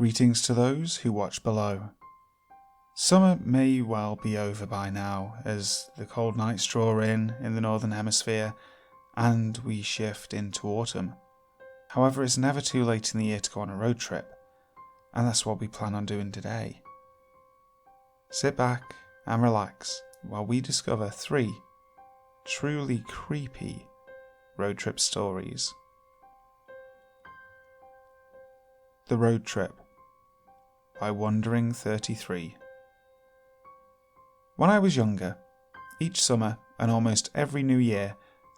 Greetings to those who watch below. Summer may well be over by now as the cold nights draw in the northern hemisphere and we shift into autumn. However, it's never too late in the year to go on a road trip, and that's what we plan on doing today. Sit back and relax while we discover 3 truly creepy road trip stories. The Road Trip by Wandering 33. When I was younger, each summer and almost every New Year,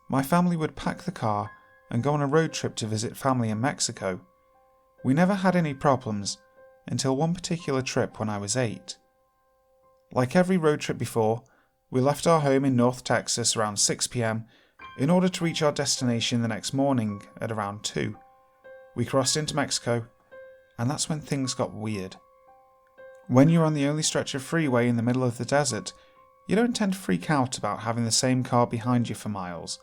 my family would pack the car and go on a road trip to visit family in Mexico. We never had any problems until one particular trip when I was 8. Like every road trip before, we left our home in North Texas around 6 p.m. in order to reach our destination the next morning at around 2. We crossed into Mexico, and that's when things got weird. When you're on the only stretch of freeway in the middle of the desert, you don't tend to freak out about having the same car behind you for miles.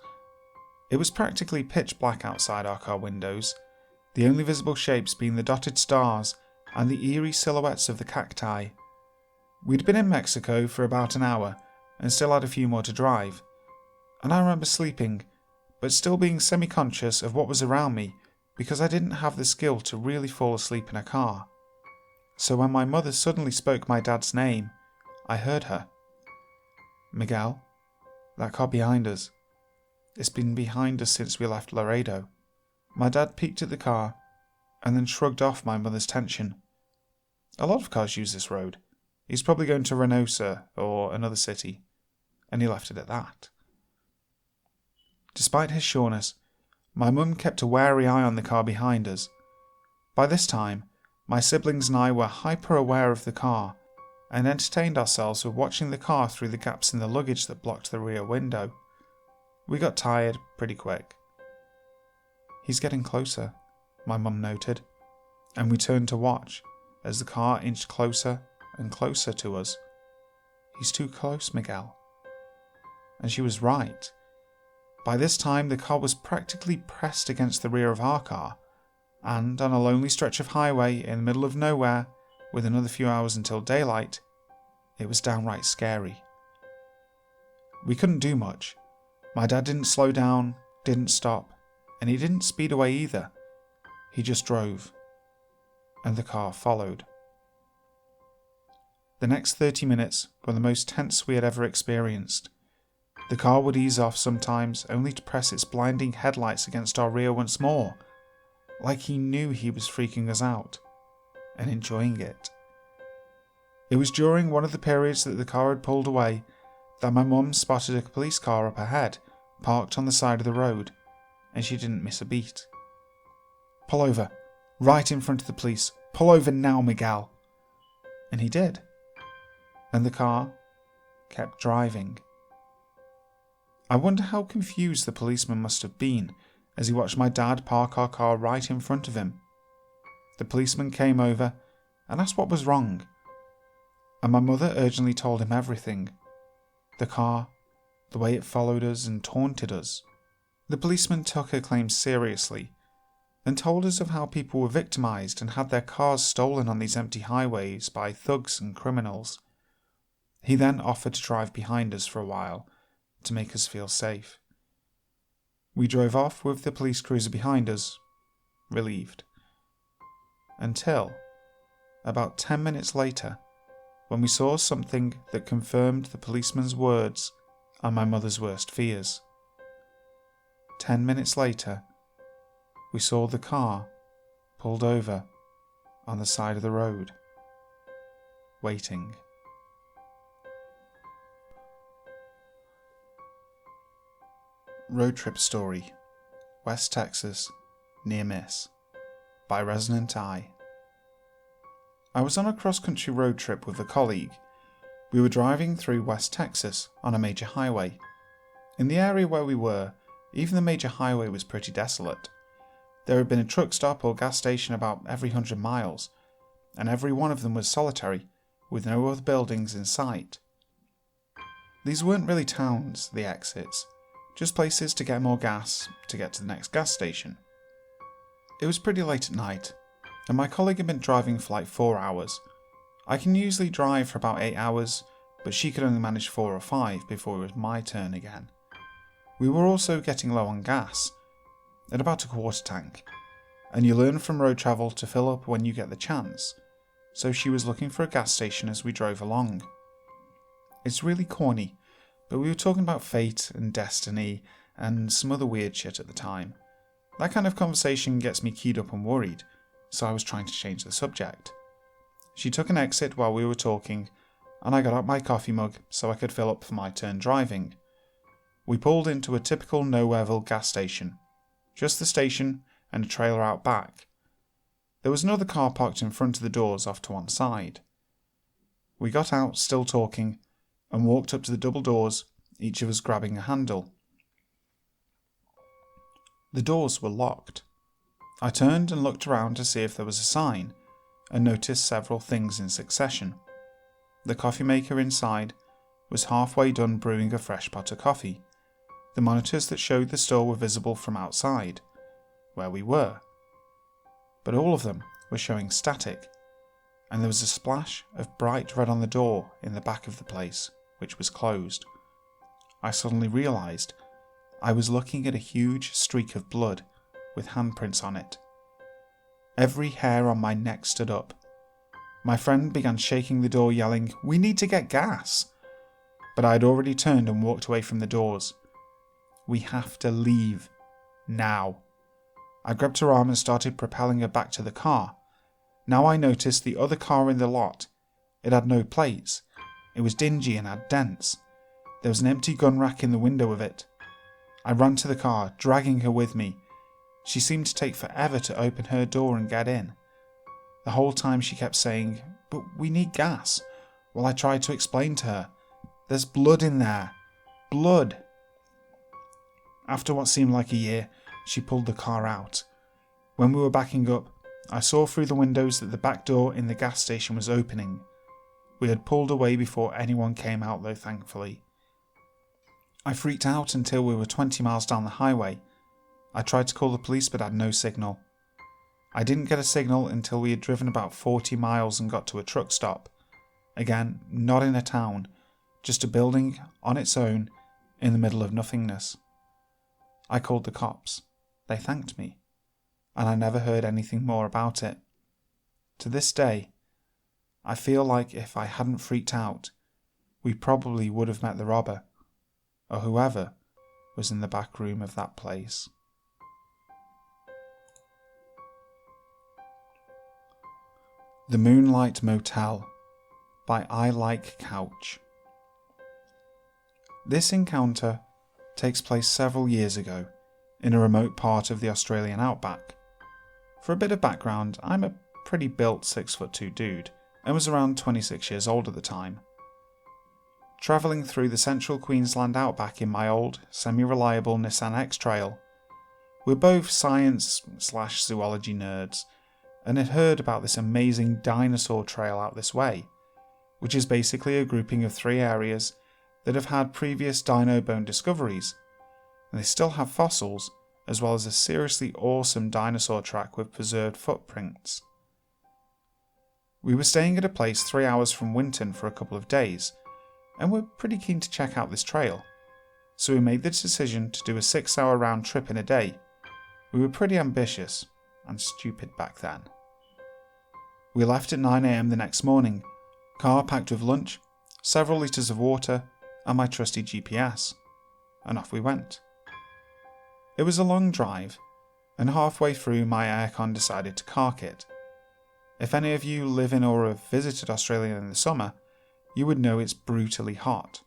It was practically pitch black outside our car windows, the only visible shapes being the dotted stars and the eerie silhouettes of the cacti. We'd been in Mexico for about an hour and still had a few more to drive, and I remember sleeping, but still being semi-conscious of what was around me because I didn't have the skill to really fall asleep in a car. So when my mother suddenly spoke my dad's name, I heard her. "Miguel, that car behind us. It's been behind us since we left Laredo." My dad peeked at the car and then shrugged off my mother's tension. A lot of cars use this road. He's probably going to Reynosa or another city, and he left it at that. Despite his sureness, my mum kept a wary eye on the car behind us. By this time, my siblings and I were hyper-aware of the car and entertained ourselves with watching the car through the gaps in the luggage that blocked the rear window. We got tired pretty quick. "He's getting closer," my mum noted, and we turned to watch as the car inched closer and closer to us. "He's too close, Miguel." And she was right. By this time, the car was practically pressed against the rear of our car, and on a lonely stretch of highway in the middle of nowhere, with another few hours until daylight, it was downright scary. We couldn't do much. My dad didn't slow down, didn't stop, and he didn't speed away either. He just drove, and the car followed. The next 30 minutes were the most tense we had ever experienced. The car would ease off sometimes, only to press its blinding headlights against our rear once more, like he knew he was freaking us out, and enjoying it. It was during one of the periods that the car had pulled away that my mum spotted a police car up ahead, parked on the side of the road, and she didn't miss a beat. "Pull over, right in front of the police. Pull over now, Miguel." And he did. And the car kept driving. I wonder how confused the policeman must have been as he watched my dad park our car right in front of him. The policeman came over and asked what was wrong, and my mother urgently told him everything. The car, the way it followed us and taunted us. The policeman took her claims seriously and told us of how people were victimized and had their cars stolen on these empty highways by thugs and criminals. He then offered to drive behind us for a while to make us feel safe. We drove off with the police cruiser behind us, relieved. Until about 10 minutes later, when we saw something that confirmed the policeman's words and my mother's worst fears. 10 minutes later, we saw the car pulled over on the side of the road, waiting. Road Trip Story, West Texas, Near Miss, by resonanteye. I was on a cross-country road trip with a colleague. We were driving through West Texas on a major highway. In the area where we were, even the major highway was pretty desolate. There had been a truck stop or gas station about every 100 miles, and every one of them was solitary, with no other buildings in sight. These weren't really towns, the exits, just places to get more gas to get to the next gas station. It was pretty late at night, and my colleague had been driving for like 4 hours. I can usually drive for about 8 hours, but she could only manage 4 or 5 before it was my turn again. We were also getting low on gas, at about a quarter tank, and you learn from road travel to fill up when you get the chance, so she was looking for a gas station as we drove along. It's really corny, but we were talking about fate and destiny and some other weird shit at the time. That kind of conversation gets me keyed up and worried, so I was trying to change the subject. She took an exit while we were talking, and I got out my coffee mug so I could fill up for my turn driving. We pulled into a typical Nowhereville gas station. Just the station and a trailer out back. There was another car parked in front of the doors off to one side. We got out, still talking, and walked up to the double doors, each of us grabbing a handle. The doors were locked. I turned and looked around to see if there was a sign, and noticed several things in succession. The coffee maker inside was halfway done brewing a fresh pot of coffee. The monitors that showed the store were visible from outside, where we were. But all of them were showing static, and there was a splash of bright red on the door in the back of the place, which was closed. I suddenly realised I was looking at a huge streak of blood with handprints on it. Every hair on my neck stood up. My friend began shaking the door, yelling, "We need to get gas!" But I had already turned and walked away from the doors. "We have to leave. Now." I grabbed her arm and started propelling her back to the car. Now I noticed the other car in the lot. It had no plates. It was dingy and had dents. There was an empty gun rack in the window of it. I ran to the car, dragging her with me. She seemed to take forever to open her door and get in. The whole time she kept saying, "But we need gas," while I tried to explain to her, "There's blood in there. Blood." After what seemed like a year, she pulled the car out. When we were backing up, I saw through the windows that the back door in the gas station was opening. We had pulled away before anyone came out though, thankfully. I freaked out until we were 20 miles down the highway. I tried to call the police but had no signal. I didn't get a signal until we had driven about 40 miles and got to a truck stop. Again, not in a town, just a building on its own in the middle of nothingness. I called the cops. They thanked me, and I never heard anything more about it. To this day, I feel like if I hadn't freaked out, we probably would have met the robber, or whoever was in the back room of that place. The Moonlight Motel by ilikecouch. This encounter takes place several years ago in a remote part of the Australian outback. For a bit of background, I'm a pretty built 6'2" dude and was around 26 years old at the time. Travelling through the central Queensland outback in my old, semi-reliable Nissan X-Trail, we're both science/zoology nerds and had heard about this amazing dinosaur trail out this way, which is basically a grouping of 3 areas that have had previous dino bone discoveries, and they still have fossils, as well as a seriously awesome dinosaur track with preserved footprints. We were staying at a place 3 hours from Winton for a couple of days, and we're pretty keen to check out this trail, so we made the decision to do a 6-hour round trip in a day. We were pretty ambitious, and stupid back then. We left at 9 AM the next morning, car packed with lunch, several litres of water, and my trusty GPS, and off we went. It was a long drive, and halfway through my aircon decided to cark it. If any of you live in or have visited Australia in the summer, you would know it's brutally hot,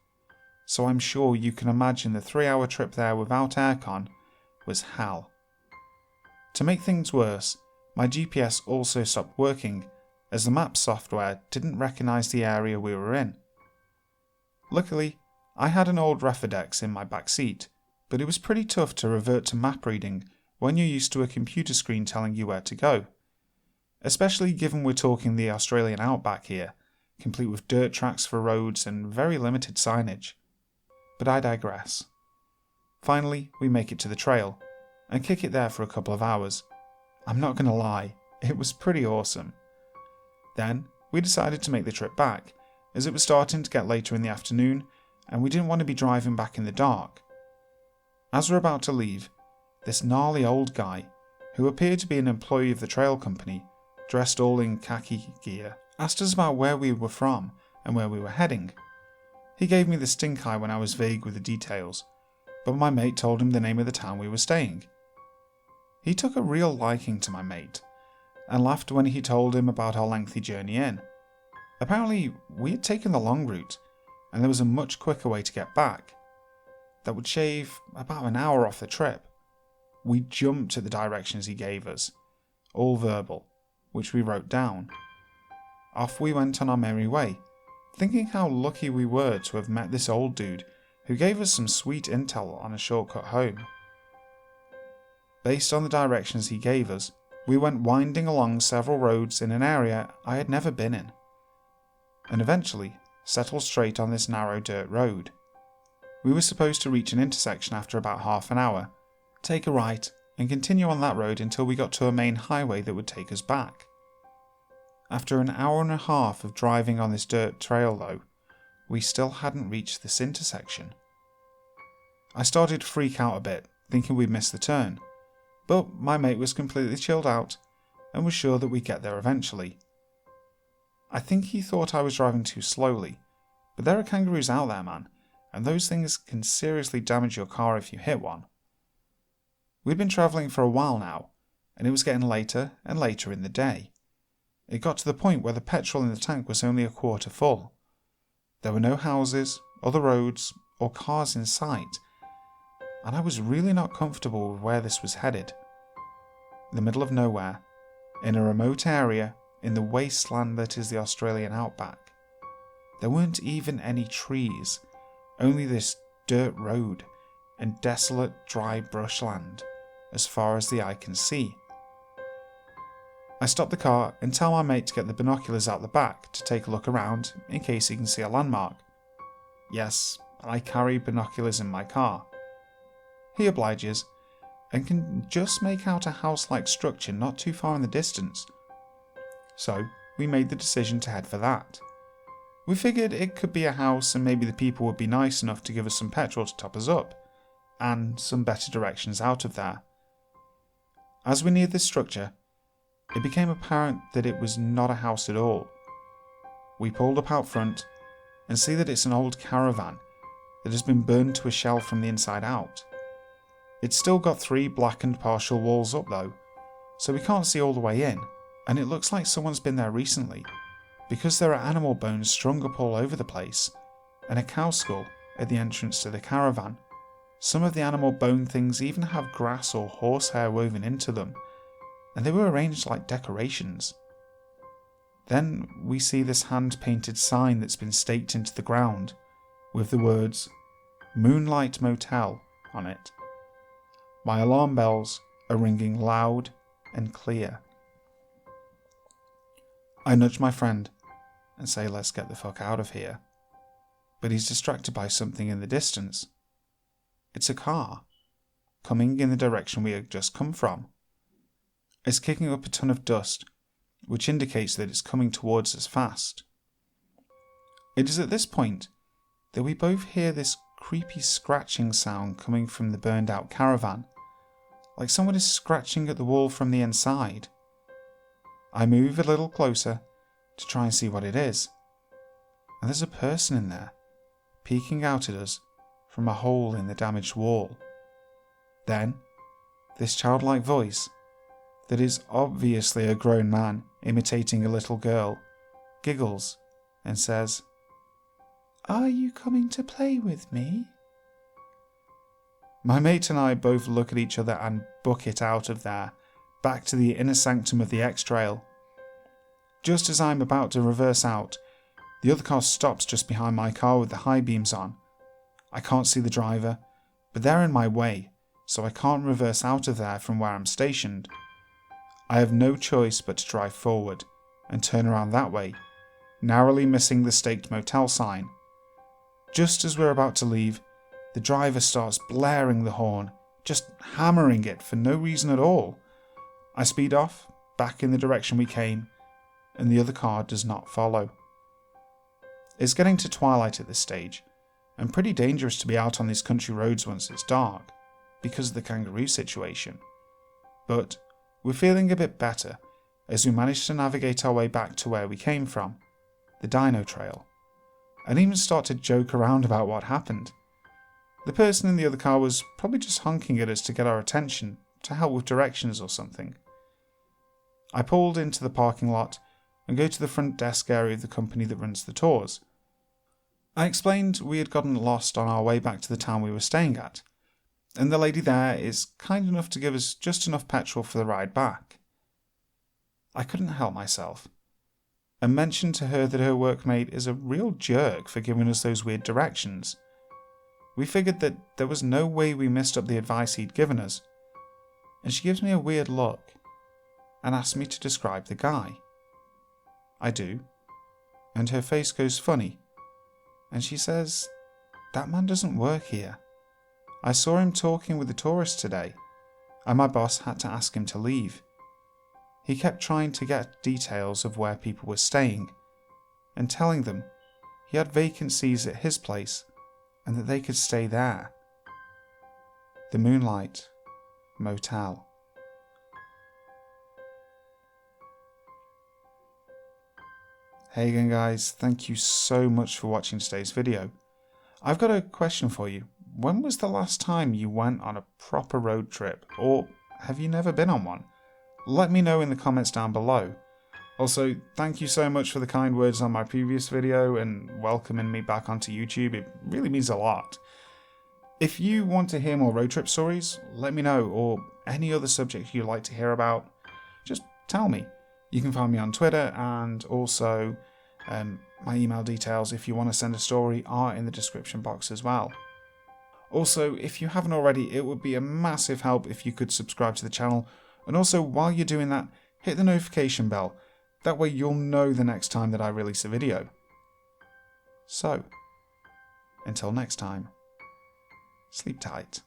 so I'm sure you can imagine the 3-hour trip there without aircon was hell. To make things worse, my GPS also stopped working as the map software didn't recognise the area we were in. Luckily, I had an old Refidex in my back seat, but it was pretty tough to revert to map reading when you're used to a computer screen telling you where to go, especially given we're talking the Australian outback here, complete with dirt tracks for roads and very limited signage. But I digress. Finally, we make it to the trail, and kick it there for a couple of hours. I'm not going to lie, It was pretty awesome. Then we decided to make the trip back, as it was starting to get later in the afternoon and we didn't want to be driving back in the dark. As we're about to leave, this gnarly old guy, who appeared to be an employee of the trail company, dressed all in khaki gear, asked us about where we were from and where we were heading. He gave me the stink eye when I was vague with the details, but my mate told him the name of the town we were staying. He took a real liking to my mate, and laughed when he told him about our lengthy journey in. Apparently, we had taken the long route, and there was a much quicker way to get back. That would shave about an hour off the trip. We jumped at the directions he gave us, all verbal, which we wrote down. Off we went on our merry way, thinking how lucky we were to have met this old dude who gave us some sweet intel on a shortcut home. Based on the directions he gave us, we went winding along several roads in an area I had never been in, and eventually settled straight on this narrow dirt road. We were supposed to reach an intersection after about half an hour, take a right, and continue on that road until we got to a main highway that would take us back. After an hour and a half of driving on this dirt trail though, we still hadn't reached this intersection. I started to freak out a bit, thinking we'd missed the turn, but my mate was completely chilled out and was sure that we'd get there eventually. I think he thought I was driving too slowly, but there are kangaroos out there, man, and those things can seriously damage your car if you hit one. We'd been travelling for a while now, and it was getting later and later in the day. It got to the point where the petrol in the tank was only a quarter full. There were no houses, other roads, or cars in sight, and I was really not comfortable with where this was headed. In the middle of nowhere, in a remote area in the wasteland that is the Australian outback. There weren't even any trees, only this dirt road and desolate dry brushland as far as the eye can see. I stop the car and tell my mate to get the binoculars out the back to take a look around in case he can see a landmark. Yes, I carry binoculars in my car. He obliges and can just make out a house-like structure not too far in the distance. So we made the decision to head for that. We figured it could be a house and maybe the people would be nice enough to give us some petrol to top us up, and some better directions out of there. As we neared this structure, it became apparent that it was not a house at all. We pulled up out front and see that it's an old caravan that has been burned to a shell from the inside out. It's still got 3 blackened partial walls up though, so we can't see all the way in, and it looks like someone's been there recently, because there are animal bones strung up all over the place, and a cow skull at the entrance to the caravan. Some of the animal bone things even have grass or horsehair woven into them, and they were arranged like decorations. Then we see this hand-painted sign that's been staked into the ground, with the words Moonlight Motel on it. My alarm bells are ringing loud and clear. I nudge my friend and say let's get the fuck out of here, but he's distracted by something in the distance. It's a car, coming in the direction we had just come from. It's kicking up a ton of dust, which indicates that it's coming towards us fast. It is at this point that we both hear this creepy scratching sound coming from the burned out caravan, like someone is scratching at the wall from the inside. I move a little closer to try and see what it is, and there's a person in there, peeking out at us from a hole in the damaged wall. Then, this childlike voice, that is obviously a grown man imitating a little girl, giggles and says, "Are you coming to play with me?" My mate and I both look at each other and book it out of there, back to the inner sanctum of the X-Trail. Just as I'm about to reverse out, the other car stops just behind my car with the high beams on. I can't see the driver, but they're in my way, so I can't reverse out of there from where I'm stationed. I have no choice but to drive forward and turn around that way, narrowly missing the staked motel sign. Just as we're about to leave, the driver starts blaring the horn, just hammering it for no reason at all. I speed off back in the direction we came, and the other car does not follow. It's getting to twilight at this stage, and pretty dangerous to be out on these country roads once it's dark, because of the kangaroo situation. But we're feeling a bit better as we manage to navigate our way back to where we came from, the dino trail, and even start to joke around about what happened. The person in the other car was probably just honking at us to get our attention, to help with directions or something. I pulled into the parking lot and go to the front desk area of the company that runs the tours. I explained we had gotten lost on our way back to the town we were staying at, and the lady there is kind enough to give us just enough petrol for the ride back. I couldn't help myself, and mentioned to her that her workmate is a real jerk for giving us those weird directions. We figured that there was no way we missed up the advice he'd given us, and she gives me a weird look and asks me to describe the guy. I do, and her face goes funny, and she says, "That man doesn't work here. I saw him talking with the tourists today, and my boss had to ask him to leave. He kept trying to get details of where people were staying, and telling them he had vacancies at his place and that they could stay there. The Moonlight Motel." Hey again guys, thank you so much for watching today's video. I've got a question for you. When was the last time you went on a proper road trip, or have you never been on one? Let me know in the comments down below. Also, thank you so much for the kind words on my previous video and welcoming me back onto YouTube. It really means a lot. If you want to hear more road trip stories, let me know, or any other subject you'd like to hear about, just tell me. You can find me on Twitter, and also my email details if you want to send a story are in the description box as well. Also, if you haven't already, it would be a massive help if you could subscribe to the channel, and also while you're doing that, hit the notification bell. That way you'll know the next time that I release a video. So, until next time, sleep tight.